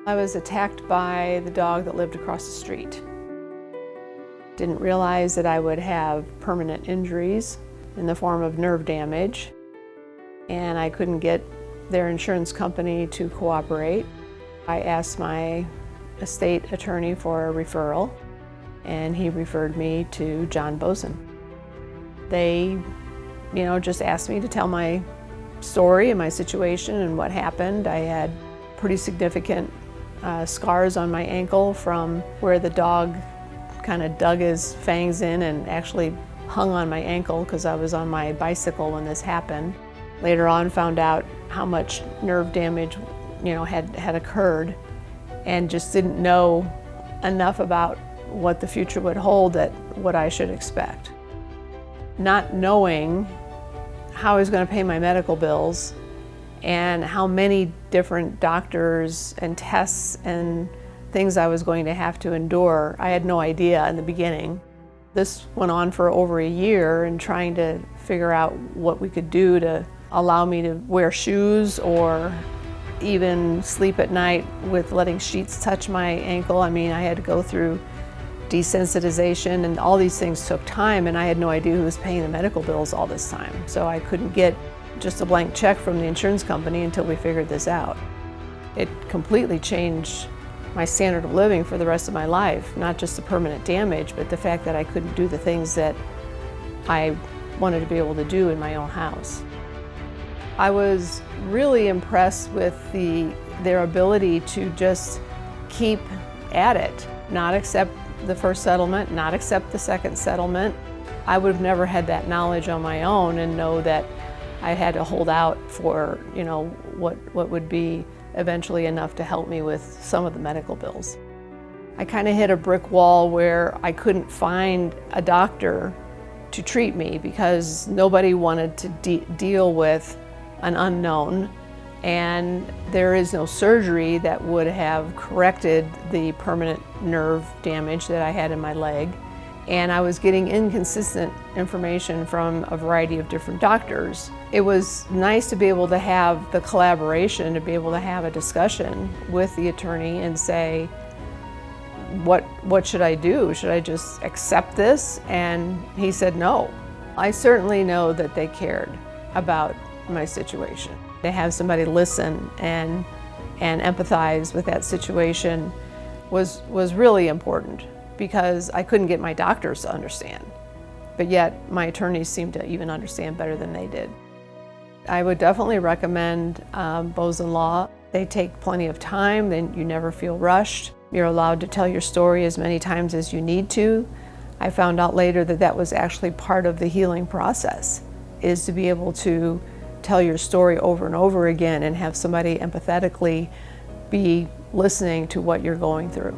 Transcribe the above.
I was attacked by the dog that lived across the street. Didn't realize that I would have permanent injuries in the form of nerve damage, and I couldn't get their insurance company to cooperate. I asked my estate attorney for a referral, and he referred me to John Boesen. They, just asked me to tell my story and my situation and what happened. I had pretty significant scars on my ankle from where the dog kind of dug his fangs in and actually hung on my ankle because I was on my bicycle when this happened. Later on, found out how much nerve damage, had occurred, and just didn't know enough about what the future would hold, that what I should expect. Not knowing how I was going to pay my medical bills and how many different doctors and tests and things I was going to have to endure, I had no idea in the beginning. This went on for over a year, and trying to figure out what we could do to allow me to wear shoes or even sleep at night with letting sheets touch my ankle. I had to go through desensitization, and all these things took time, and I had no idea who was paying the medical bills all this time. So I couldn't get just a blank check from the insurance company until we figured this out. It completely changed my standard of living for the rest of my life, not just the permanent damage, but the fact that I couldn't do the things that I wanted to be able to do in my own house. I was really impressed with their ability to just keep at it, not accept the first settlement, not accept the second settlement. I would have never had that knowledge on my own and know that I had to hold out for, what would be eventually enough to help me with some of the medical bills. I kind of hit a brick wall where I couldn't find a doctor to treat me because nobody wanted to deal with an unknown, and there is no surgery that would have corrected the permanent nerve damage that I had in my leg. And I was getting inconsistent information from a variety of different doctors. It was nice to be able to have the collaboration, to be able to have a discussion with the attorney and say, what should I do? Should I just accept this? And he said no. I certainly know that they cared about my situation. To have somebody listen and empathize with that situation was really important, because I couldn't get my doctors to understand, but yet my attorneys seemed to even understand better than they did. I would definitely recommend Boesen Law. They take plenty of time, then you never feel rushed. You're allowed to tell your story as many times as you need to. I found out later that that was actually part of the healing process, is to be able to tell your story over and over again and have somebody empathetically be listening to what you're going through.